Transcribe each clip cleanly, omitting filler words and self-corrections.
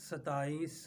27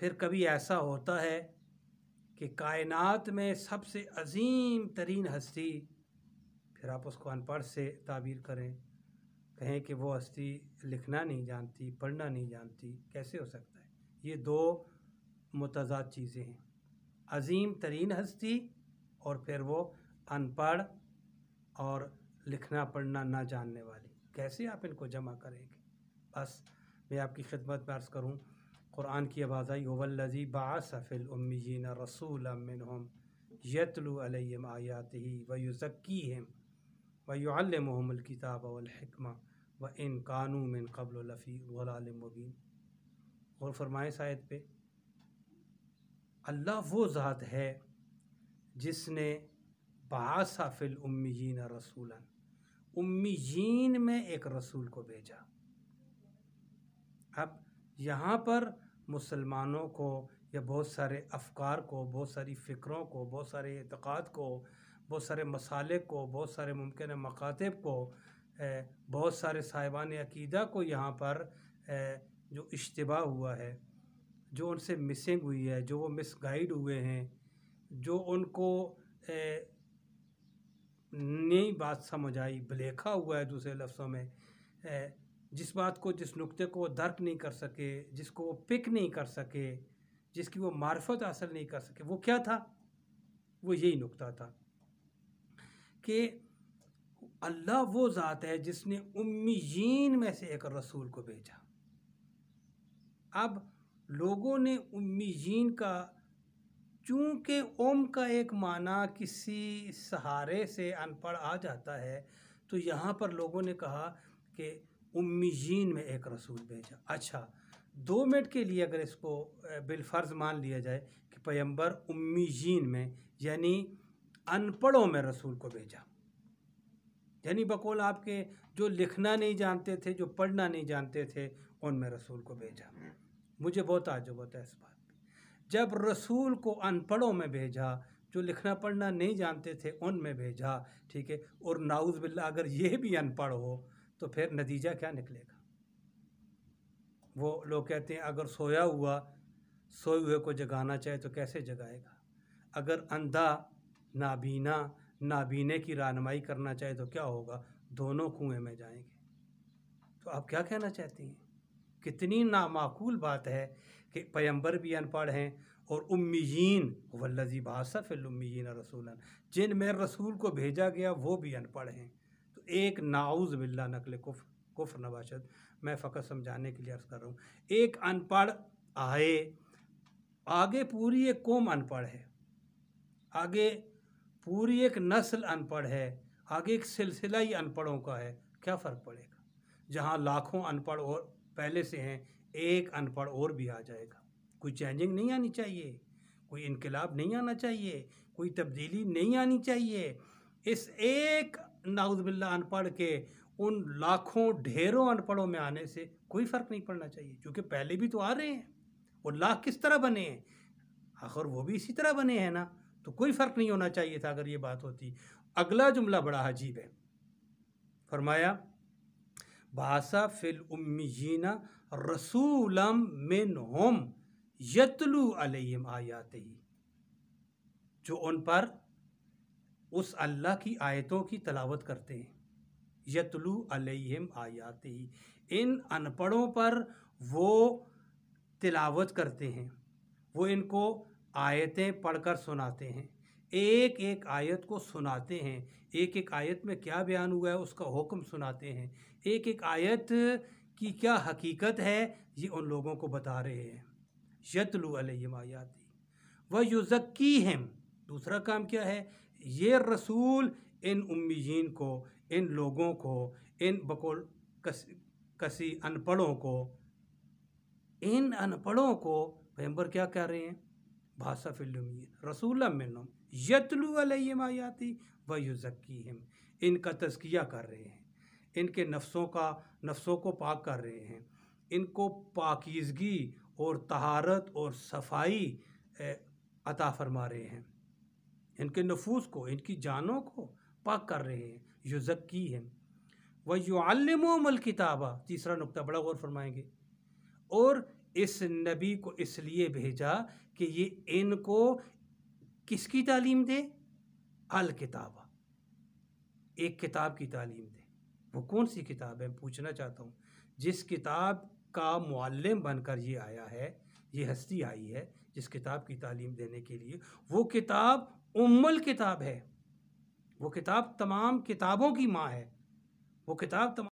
پھر کبھی ایسا ہوتا ہے کہ کائنات میں سب سے عظیم ترین ہستی، پھر آپ اس کو ان پڑھ سے تعبیر کریں، کہیں کہ وہ ہستی لکھنا نہیں جانتی، پڑھنا نہیں جانتی، کیسے ہو سکتا ہے؟ یہ دو متضاد چیزیں ہیں، عظیم ترین ہستی اور پھر وہ ان پڑھ اور لکھنا پڑھنا نہ جاننے والی، کیسے آپ ان کو جمع کریں گے؟ بس میں آپ کی خدمت میں عرض کروں، قرآن کی آواز آئی هو الذی بعث فی الامیین رسولا منہم یتلو علیہم آیاتہ ویزکیہم ویعلمہم الکتاب والحکمہ وان کانوا من قبل لفی ضلال مبین۔ غور فرمائیں اس آیت پہ، اللہ وہ ذات ہے جس نے بعث فی الامیین رسولا، امیین میں ایک رسول کو بھیجا۔ اب یہاں پر مسلمانوں کو یا بہت سارے افکار کو، بہت ساری فکروں کو، بہت سارے اعتقاد کو، بہت سارے مسالک کو، بہت سارے ممکنہ مکاتب کو، بہت سارے صاحبان عقیدہ کو یہاں پر جو اشتباہ ہوا ہے، جو ان سے مسنگ ہوئی ہے، جو وہ مس گائیڈ ہوئے ہیں، جو ان کو نئی بات سمجھ آئی، بلیکھا ہوا ہے دوسرے لفظوں میں، جس بات کو، جس نقطے کو وہ درک نہیں کر سکے، جس کو وہ پک نہیں کر سکے، جس کی وہ معرفت حاصل نہیں کر سکے، وہ کیا تھا؟ وہ یہی نقطہ تھا کہ اللہ وہ ذات ہے جس نے امیین میں سے ایک رسول کو بھیجا۔ اب لوگوں نے امیین کا، چونکہ کا ایک معنی کسی سہارے سے ان پڑھ آ جاتا ہے، تو یہاں پر لوگوں نے کہا کہ امیین میں ایک رسول بھیجا۔ اچھا، 2 منٹ کے لیے اگر اس کو بالفرض مان لیا جائے کہ پیغمبر امیین میں یعنی ان پڑھوں میں رسول کو بھیجا، یعنی بقول آپ کے جو لکھنا نہیں جانتے تھے، جو پڑھنا نہیں جانتے تھے، ان میں رسول کو بھیجا۔ مجھے بہت تعجب ہوتا ہے اس بات پہ، جب رسول کو ان پڑھوں میں بھیجا، جو لکھنا پڑھنا نہیں جانتے تھے ان میں بھیجا، ٹھیک ہے، اور نعوذ باللہ اگر یہ بھی ان پڑھ ہو تو پھر نتیجہ کیا نکلے گا؟ وہ لوگ کہتے ہیں اگر سویا ہوا سوئے ہوئے کو جگانا چاہے تو کیسے جگائے گا؟ اگر اندھا نابینا نابینے کی رہنمائی کرنا چاہے تو کیا ہوگا؟ دونوں کنویں میں جائیں گے۔ تو آپ کیا کہنا چاہتی ہیں؟ کتنی نامعقول بات ہے کہ پیغمبر بھی ان پڑھ ہیں اور امیین، والذی بعث فی الامیین رسولا، جن میں رسول کو بھیجا گیا وہ بھی ان پڑھ ہیں۔ تو ایک نعوذ باللہ نقل کفر نباشد، میں فقط سمجھانے کے لیے عرض کر رہا ہوں، ایک ان پڑھ آئے، آگے پوری ایک قوم ان پڑھ ہے، آگے پوری ایک نسل ان پڑھ ہے، آگے ایک سلسلہ ہی ان پڑھوں کا ہے، کیا فرق پڑے گا؟ جہاں لاکھوں ان پڑھ اور پہلے سے ہیں، ایک ان پڑھ اور بھی آ جائے گا۔ کوئی چینجنگ نہیں آنی چاہیے، کوئی انقلاب نہیں آنا چاہیے، کوئی تبدیلی نہیں آنی چاہیے۔ اس ایک نعوذ باللہ ان پڑھ کے ان لاکھوں ڈھیروں ان پڑھوں میں آنے سے کوئی فرق نہیں پڑنا چاہیے، کیونکہ پہلے بھی تو آ رہے ہیں۔ وہ لاکھ کس طرح بنے ہیں؟ آخر وہ بھی اسی طرح بنے ہیں نا، تو کوئی فرق نہیں ہونا چاہیے تھا اگر یہ بات ہوتی۔ اگلا جملہ بڑا عجیب ہے، فرمایا بعث فی الامیین رسولا منہم یتلو علیہم آیاتہ، جو ان پر اس اللہ کی آیتوں کی تلاوت کرتے ہیں، یتلو علیہم آیاتہ، ان ان پڑھوں پر وہ تلاوت کرتے ہیں، وہ ان کو آیتیں پڑھ کر سناتے ہیں، ایک ایک آیت کو سناتے ہیں، ایک ایک آیت میں کیا بیان ہوا ہے اس کا حکم سناتے ہیں، ایک ایک آیت کی کیا حقیقت ہے یہ ان لوگوں کو بتا رہے ہیں۔ یتلو علیہم آیاتہ ویزکیہم، دوسرا کام کیا ہے؟ یہ رسول ان امیین کو، ان لوگوں کو، ان بقول کسی ان پڑھوں کو، ان ان پڑھوں کو پیغمبر کیا کہہ رہے ہیں؟ بعث فی الامیین رسولا منہم یتلو علیہم آیاتہ ویزکیہم، ان کا تزکیہ کر رہے ہیں، ان کے نفسوں کو پاک کر رہے ہیں، ان کو پاکیزگی اور طہارت اور صفائی عطا فرما رہے ہیں، ان کے نفوس کو، ان کی جانوں کو پاک کر رہے ہیں، یزکیہم ویعلمہم الکتاب، تیسرا نقطہ بڑا غور فرمائیں گے، اور اس نبی کو اس لیے بھیجا کہ یہ ان کو کس کی تعلیم دے؟ الکتاب، ایک کتاب کی تعلیم دے۔ وہ کون سی کتاب ہے؟ پوچھنا چاہتا ہوں۔ جس کتاب کا معلم بن کر یہ آیا ہے، یہ ہستی آئی ہے جس کتاب کی تعلیم دینے کے لیے، وہ کتاب الکتاب ہے، وہ کتاب تمام کتابوں کی ماں ہے، وہ کتاب تمام